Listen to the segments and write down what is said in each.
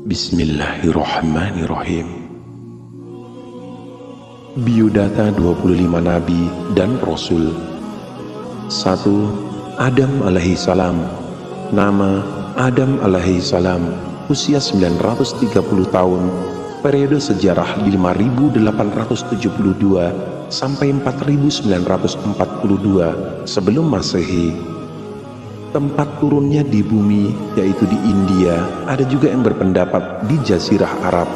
Bismillahirrahmanirrahim. Biodata 25 Nabi dan Rasul. 1. Adam alaihi salam. Nama Adam alaihi salam, usia 930 tahun, periode sejarah 5872 sampai 4942 sebelum Masehi. Tempat turunnya di bumi yaitu di India, ada juga yang berpendapat di Jazirah Arab.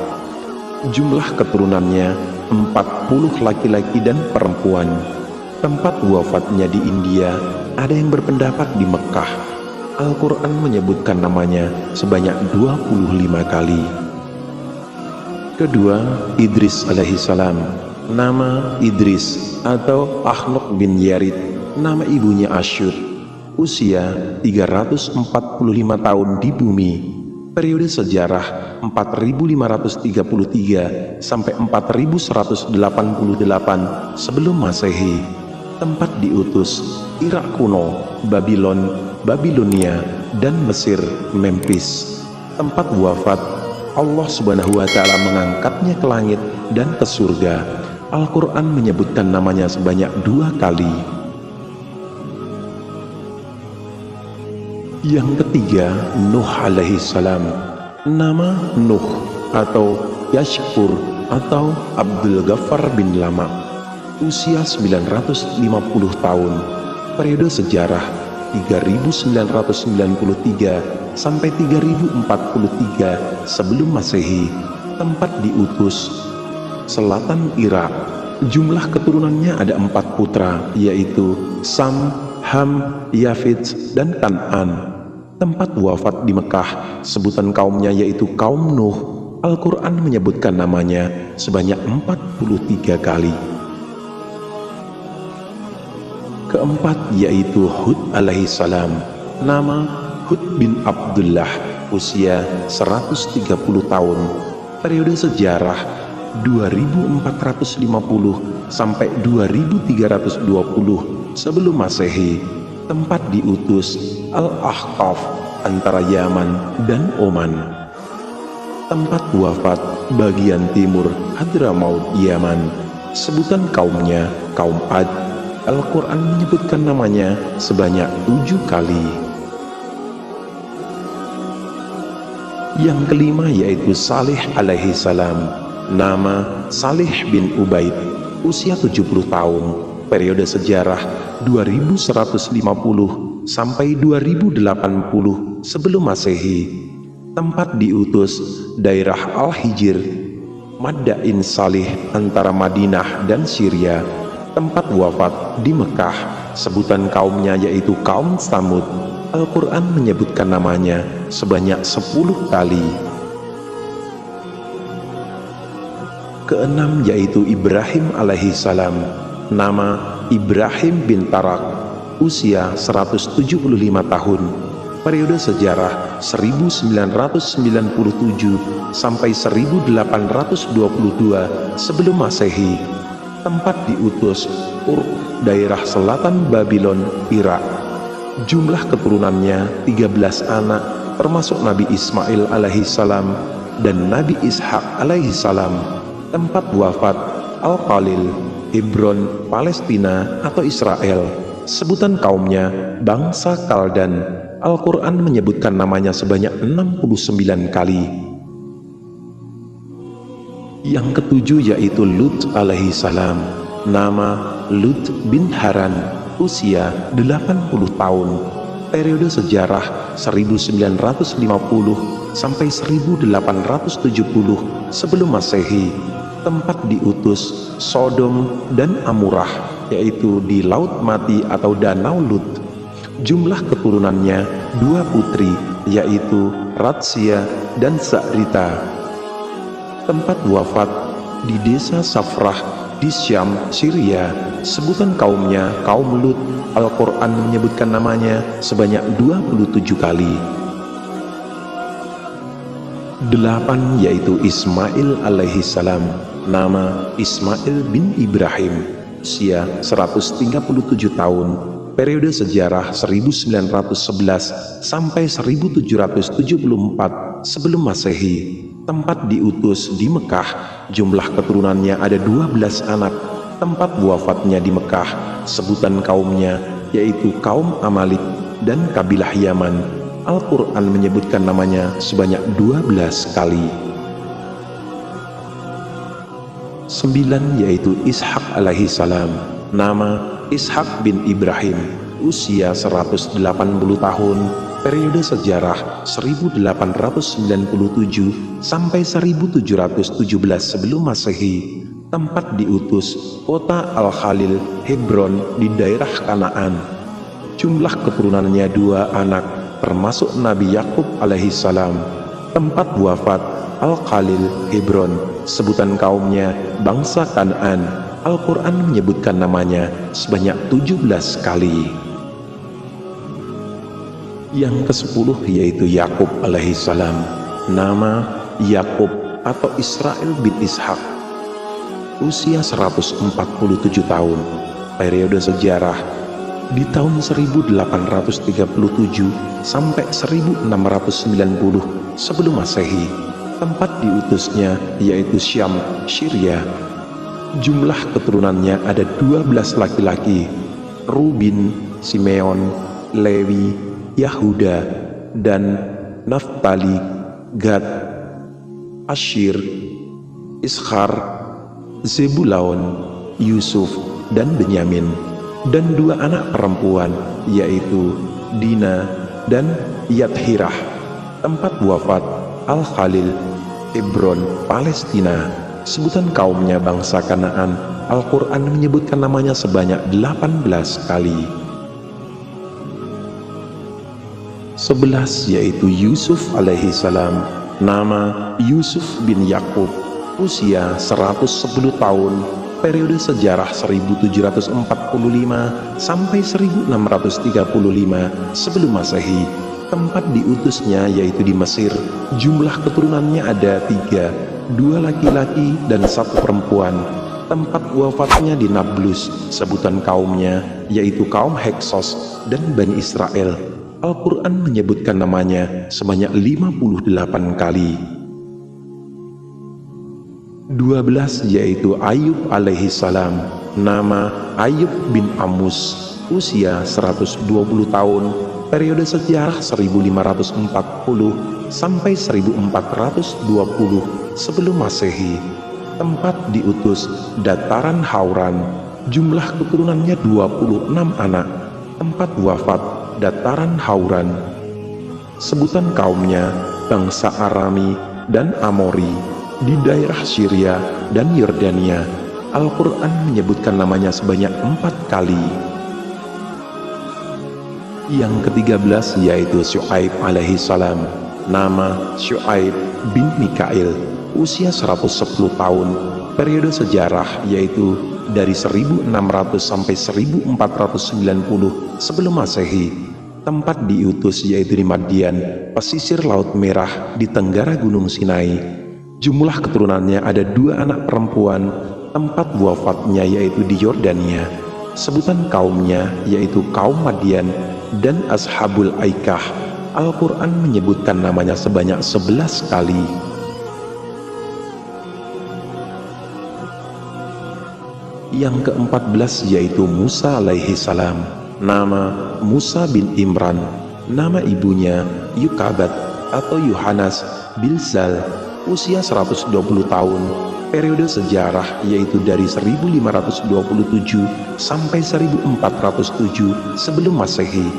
Jumlah keturunannya 40 laki-laki dan perempuan. Tempat wafatnya di India, ada yang berpendapat di Mekah. Al-Quran menyebutkan namanya sebanyak 25 kali. Kedua, Idris alaihi salam. Nama Idris atau Ahnok bin Yarid, nama ibunya Asyur. Usia 345 tahun di bumi, periode sejarah 4533 sampai 4188 sebelum Masehi. Tempat diutus Irak kuno, Babylon, Babilonia, dan Mesir, Memphis. Tempat wafat, Allah Subhanahu wa Ta'ala mengangkatnya ke langit dan ke surga. Al-Quran menyebutkan namanya sebanyak 2 kali. Yang ketiga, Nuh alaihi salam. Nama Nuh atau Yashkur atau Abdul Ghaffar bin Lama. Usia 950 tahun. Periode sejarah 3993 sampai 3043 sebelum Masehi. Tempat diutus selatan Irak. Jumlah keturunannya ada 4 putra, yaitu Sam, Ham, Yafid, dan Kan'an. Tempat wafat di Mekah, sebutan kaumnya yaitu kaum Nuh. Al-Quran menyebutkan namanya sebanyak 43 kali. Keempat yaitu Hud alaihi salam. Nama Hud bin Abdullah, usia 130 tahun. Periode sejarah 2450 sampai 2320 sebelum Masehi. Tempat diutus Al-Ahqaf antara Yaman dan Oman. Tempat wafat bagian timur Hadramaut, Yaman. Sebutan kaumnya kaum Ad. Al-Quran menyebutkan namanya sebanyak 7 kali. Yang kelima yaitu Salih alaihi salam. Nama Salih bin Ubaid, usia 70 tahun. Periode sejarah 2150 sampai 2080 sebelum Masehi. Tempat diutus daerah Al-Hijr, Madain Salih antara Madinah dan Syria. Tempat wafat di Mekah. Sebutan kaumnya yaitu kaum Tsamud. Al-Quran menyebutkan namanya sebanyak 10 kali. Keenam yaitu Ibrahim alaihi salam. Nama Ibrahim bin Tarak, usia 175 tahun. Periode sejarah 1997 sampai 1822 sebelum Masehi. Tempat diutus Ur, daerah selatan Babylon, Irak. Jumlah keturunannya 13 anak, termasuk Nabi Ismail alaihi salam dan Nabi Ishak alaihi salam. Tempat wafat Al-Qalil, Hebron, Palestina atau Israel. Sebutan kaumnya bangsa Kaldan. Al-Quran menyebutkan namanya sebanyak 69 kali. Yang ketujuh yaitu Lut alaihi salam. Nama Lut bin Haran, usia 80 tahun. Periode sejarah 1950 sampai 1870 sebelum Masehi. Tempat diutus Sodom dan Amurah, yaitu di Laut Mati atau Danau Lut. Jumlah keturunannya 2 putri, yaitu Ratsia dan Sa'rita. Tempat wafat di desa Safrah di Syam, Syria. Sebutan kaumnya kaum Lut. Al-Quran menyebutkan namanya sebanyak 27 kali. 8 yaitu Ismail alaihi salam. Nama Ismail bin Ibrahim, usia 137 tahun. periode sejarah 1911 sampai 1774 sebelum Masehi. Tempat diutus di Mekah, jumlah keturunannya ada 12 anak. Tempat wafatnya di Mekah, sebutan kaumnya yaitu kaum Amalik dan kabilah Yaman. Al-Quran menyebutkan namanya sebanyak 12 kali. 9 yaitu Ishak alaihi salam. Nama Ishak bin Ibrahim, usia 180 tahun, periode sejarah 1897 sampai 1717 sebelum Masehi. Tempat diutus kota Al-Khalil, Hebron di daerah Kanaan. Jumlah keturunannya 2 anak, termasuk Nabi Yakub alaihi salam. Tempat wafat Al-Khalil, Hebron, sebutan kaumnya bangsa Kanaan. Al-Quran menyebutkan namanya sebanyak 17 kali. Yang ke-10 yaitu Yakub alaihi salam. Nama Yakub atau Israel bin Ishak, usia 147 tahun, periode sejarah di tahun 1837 sampai 1690 sebelum Masehi. Tempat diutusnya yaitu Syam, Syria. Jumlah keturunannya ada 12 laki-laki, Ruben, Simeon, Lewi, Yahuda, dan Naftali, Gad, Asyir, Ishar, Zebulaon, Yusuf, dan Benyamin, dan 2 anak perempuan yaitu Dina dan Yathirah. Tempat wafat Al-Khalil, Hebron, Palestina. Sebutan kaumnya bangsa Kanaan. Al-Quran menyebutkan namanya sebanyak 18 kali. 11 yaitu Yusuf alaihi salam. Nama Yusuf bin Yakub, usia 110 tahun, periode sejarah 1745 sampai 1635 sebelum Masehi. Tempat diutusnya yaitu di Mesir. Jumlah keturunannya ada 3, 2 laki-laki dan 1 perempuan. Tempat wafatnya di Nablus. Sebutan kaumnya yaitu kaum Heksos dan Bani Israel. Al-Quran menyebutkan namanya sebanyak 58 kali. 12 yaitu Ayub alaihi salam. Nama Ayub bin Amus, usia 120 tahun, periode sejarah 1540 sampai 1420 sebelum Masehi. Tempat diutus dataran Hauran. Jumlah keturunannya 26 anak. Tempat wafat dataran Hauran. Sebutan kaumnya bangsa Arami dan Amori di daerah Syria dan Yordania. Al-Quran menyebutkan namanya sebanyak 4 kali. Yang ke-13 yaitu Syuaib alaihi salam. Nama Syuaib bin Mikail, usia 110 tahun, periode sejarah yaitu dari 1600 sampai 1490 sebelum Masehi. Tempat diutus yaitu di Madian, pesisir Laut Merah di tenggara Gunung Sinai. Jumlah keturunannya ada 2 anak perempuan. Tempat wafatnya yaitu di Yordania. Sebutan kaumnya yaitu kaum Madian dan Ashabul Aikah. Al-Quran menyebutkan namanya sebanyak 11 kali. Yang ke-14 yaitu Musa alaihi salam. Nama Musa bin Imran. Nama ibunya Yukabat atau Yohanas Bilzal, usia 120 tahun, periode sejarah yaitu dari 1527 sampai 1407 sebelum Masehi.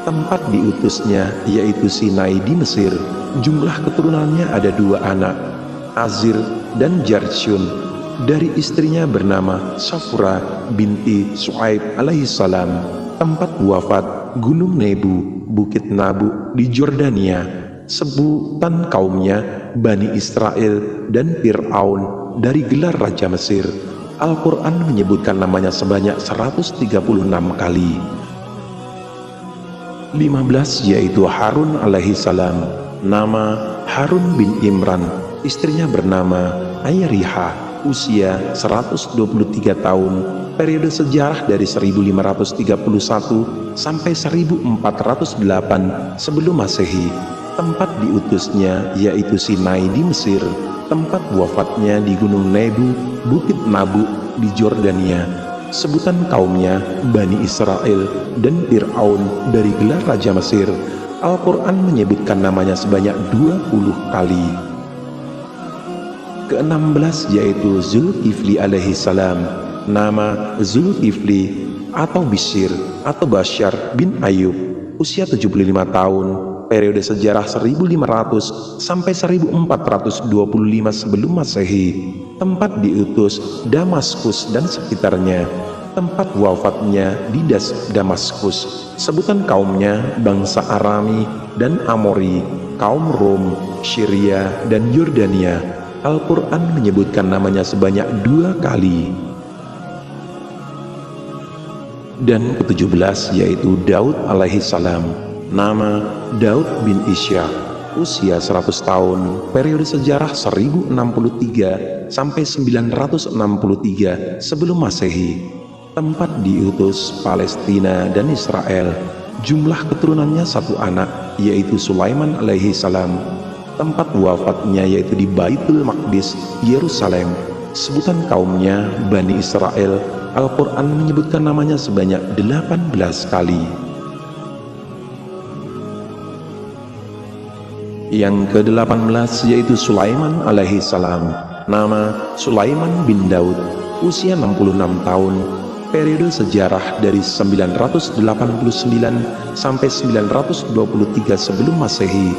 Tempat diutusnya yaitu Sinai di Mesir. Jumlah keturunannya ada 2 anak, Azir dan Jarsyun. Dari istrinya bernama Safura binti Su'aib alaihi salam. Tempat wafat Gunung Nebu, Bukit Nabu di Jordania. Sebutan kaumnya Bani Israel dan Fir'aun dari gelar Raja Mesir. Al-Quran menyebutkan namanya sebanyak 136 kali. 15 yaitu Harun alaihi salam. Nama Harun bin Imran. Istrinya bernama Ayriha, usia 123 tahun, periode sejarah dari 1531 sampai 1408 sebelum Masehi. Tempat diutusnya yaitu Sinai di Mesir, tempat wafatnya di Gunung Nebu, Bukit Nabu di Jordania. Sebutan kaumnya Bani Israel dan Fir'aun dari gelar Raja Mesir. Al-Quran menyebutkan namanya sebanyak 20 kali. Ke-16 yaitu Zulkifli alaihi salam. Nama Zulkifli atau Bishr atau Bashar bin Ayub, usia 75 tahun, periode sejarah 1500 sampai 1425 sebelum Masehi. Tempat diutus Damaskus dan sekitarnya. Tempat wafatnya di Damaskus. Sebutan kaumnya bangsa Arami dan Amori, kaum Rom, Syria dan Yordania. Al-Quran menyebutkan namanya sebanyak 2 kali. Dan ke-17 yaitu Daud alaihi salam. Nama Daud bin Ishaq, usia 100 tahun, periode sejarah 1063 sampai 963 sebelum Masehi. Tempat diutus Palestina dan Israel. Jumlah keturunannya 1 anak, yaitu Sulaiman alaihi salam. Tempat wafatnya yaitu di Baitul Maqdis, Yerusalem. Sebutan kaumnya Bani Israel. Al-Quran menyebutkan namanya sebanyak 18 kali. Yang ke-18 yaitu Sulaiman alaihi salam. Nama Sulaiman bin Daud, usia 66 tahun, periode sejarah dari 989 sampai 923 sebelum Masehi.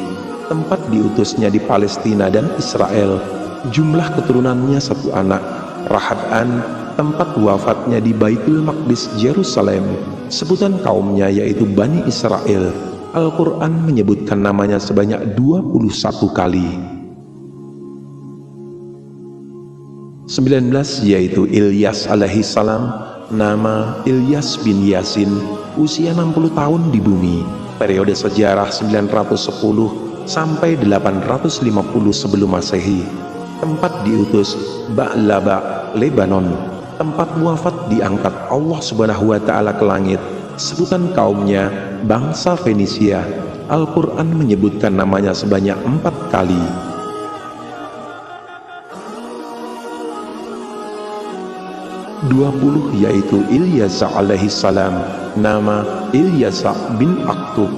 Tempat diutusnya di Palestina dan Israel. Jumlah keturunannya 1 anak, Rahad'an. Tempat wafatnya di Baitul Maqdis, Yerusalem. Sebutan kaumnya yaitu Bani Israel. Al-Quran menyebutkan namanya sebanyak 21 kali. 19 yaitu Ilyas alaihi salam. Nama Ilyas bin Yasin, usia 60 tahun di bumi, periode sejarah 910 sampai 850 sebelum Masehi. Tempat diutus Ba'laba, Lebanon. Tempat wafat diangkat Allah Subhanahu wa Ta'ala ke langit. Sebutan kaumnya bangsa Fenisia. Al-Quran menyebutkan namanya sebanyak 4 kali. (20) yaitu Ilyas alaihi salam. Nama Ilyas bin Aktub,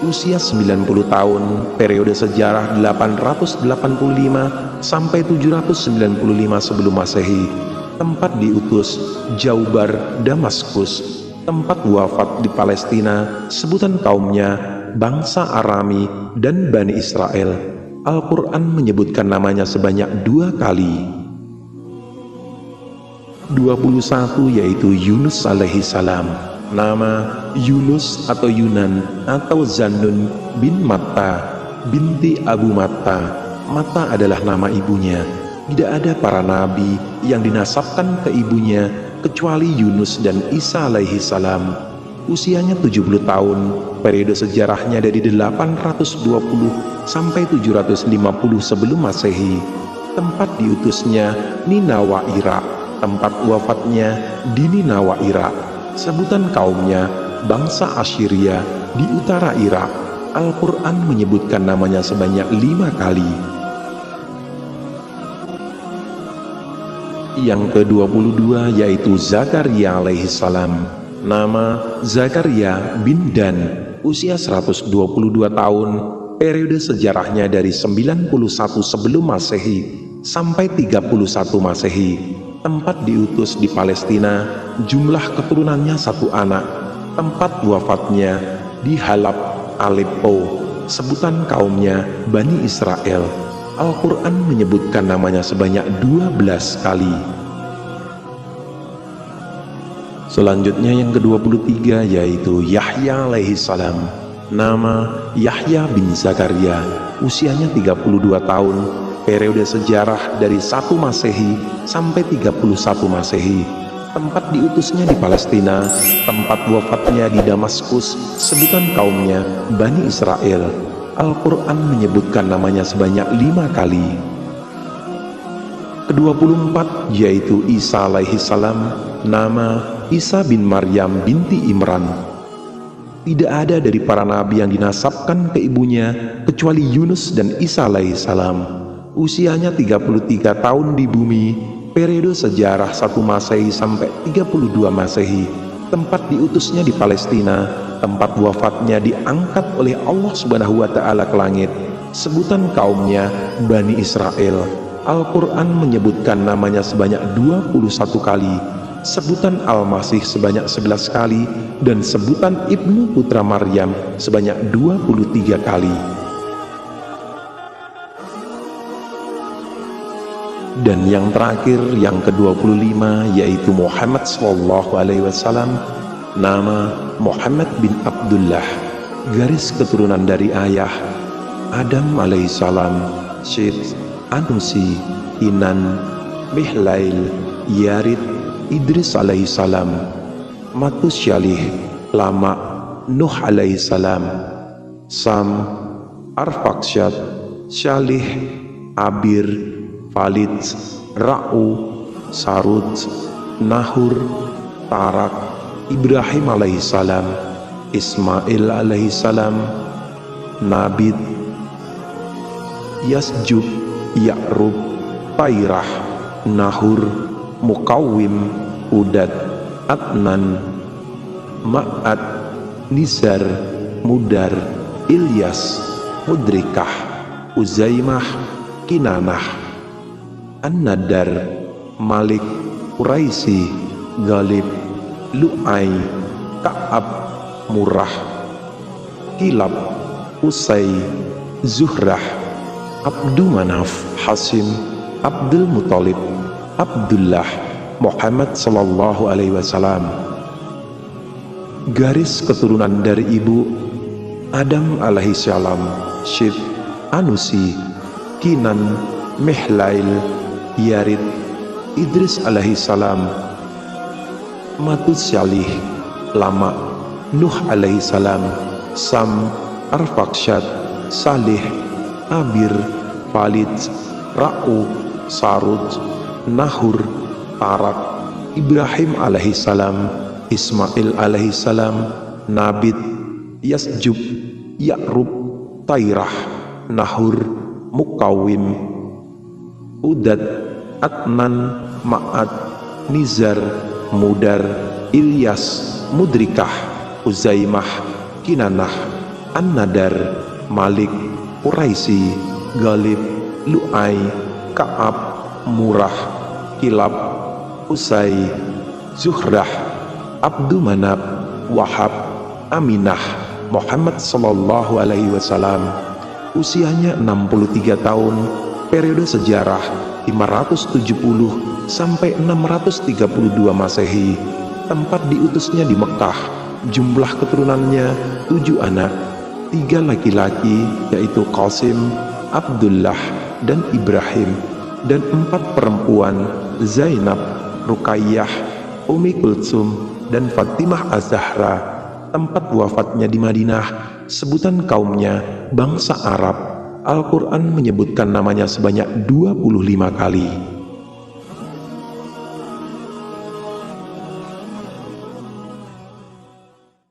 usia 90 tahun, periode sejarah 885 sampai 795 sebelum Masehi. Tempat diutus Jaubar, Damaskus. Tempat wafat di Palestina. Sebutan kaumnya bangsa Arami dan Bani Israel. Al-Quran menyebutkan namanya sebanyak 2 kali. 21 yaitu Yunus alaihi salam. Nama Yunus atau Yunan atau Zannun bin Matta binti Abu Matta. Matta adalah nama ibunya. Tidak ada para nabi yang dinasabkan ke ibunya kecuali Yunus dan Isa alaihi salam. Usianya 70 tahun, periode sejarahnya dari 820 sampai 750 sebelum Masehi. Tempat diutusnya Ninawa, Irak. Tempat wafatnya di Ninawa, Irak. Sebutan kaumnya bangsa Assyria di utara Irak. Al-Quran menyebutkan namanya sebanyak 5 kali. Yang ke-22 yaitu Zakaria alaihi salam. Nama Zakaria bin Dan, usia 122 tahun, periode sejarahnya dari 91 sebelum Masehi sampai 31 Masehi. Tempat diutus di Palestina. Jumlah keturunannya 1 anak. Tempat wafatnya di Halab, Aleppo. Sebutan kaumnya Bani Israel. Al-Quran menyebutkan namanya sebanyak 12 kali. Selanjutnya yang ke-23 yaitu Yahya alaihi salam. Nama Yahya bin Zakaria, usianya 32 tahun, periode sejarah dari 1 Masehi sampai 31 Masehi. Tempat diutusnya di Palestina. Tempat wafatnya di Damaskus. Sebutan kaumnya Bani Israel. Al-Quran menyebutkan namanya sebanyak 5 kali. Ke-24 yaitu Isa alaihi salam, nama Isa bin Maryam binti Imran. Tidak ada dari para nabi yang dinasabkan ke ibunya kecuali Yunus dan Isa alaihi salam. Usianya 33 tahun di bumi, periode sejarah 1 Masehi sampai 32 Masehi. Tempat diutusnya di Palestina, tempat wafatnya diangkat oleh Allah Subhanahu wa Ta'ala ke langit. Sebutan kaumnya Bani Israel. Al-Quran menyebutkan namanya sebanyak 21 kali, sebutan Al-Masih sebanyak 11 kali, dan sebutan Ibnu Putra Maryam sebanyak 23 kali. Dan yang terakhir, yang ke-25 yaitu Muhammad sallallahu alaihi wasallam, nama Muhammad bin Abdullah, garis keturunan dari ayah Adam alaihissalam, Syed, Anusi, Inan, Mihlail, Yarid, Idris alaihissalam, Matusyalih, Lama, Nuh alaihissalam, Sam, Arfaksyad, Syalih, Abir, Falid, Ra'u, Sarud, Nahur, Tarak, Ibrahim alaihissalam, Ismail alaihissalam, Nabid, Yasjub, Ya'rub, Tairah, Nahur, Mukawim, Udad, Adnan, Ma'ad, Nizar, Mudar, Ilyas, Mudrikah, Uzaimah, Kinanah, An-Nadar, Malik, Quraisy, Galib, Lu'ai, Ka'ab, Murrah, Kilab, Usai, Zuhrah, Abdu Manaf, Hasim, Abdul Muthalib, Abdullah, Muhammad sallallahu alaihi wasallam. Garis keturunan dari ibu Adam alaihi salam, Syed, Anusi, Kinan, Mihlail, Yarid, Idris alaihi salam, Matusyalih, Lama, Nuh alaihi salam, Sam, Arfaksyad, Salih, Abir, Falid, Ra'u, Sarud, Nahur, Tarak, Ibrahim alaihi salam, Ismail alaihi salam, Nabid, Yasjub, Ya'rub, Tairah, Nahur, Mukawim, Udad, Adnan, Ma'ad, Nizar, Mudar, Ilyas, Mudrikah, Uzaimah, Kinanah, An-Nadar, Malik, Quraisy, Galib, Lu'ai, Ka'ab, Murrah, Kilab, Usai, Zuhrah, Abdu Manab, Wahab, Aminah, Muhammad sallallahu alaihi wasallam. Usianya 63 tahun, periode sejarah 570 sampai 632 Masehi. Tempat diutusnya di Mekah. Jumlah keturunannya 7 anak, 3 laki-laki yaitu Qasim, Abdullah, dan Ibrahim, dan 4 perempuan, Zainab, Ruqayyah, Umi Kulsum, dan Fatimah Az-Zahra. Tempat wafatnya di Madinah. Sebutan kaumnya bangsa Arab. Al-Quran menyebutkan namanya sebanyak 25 kali.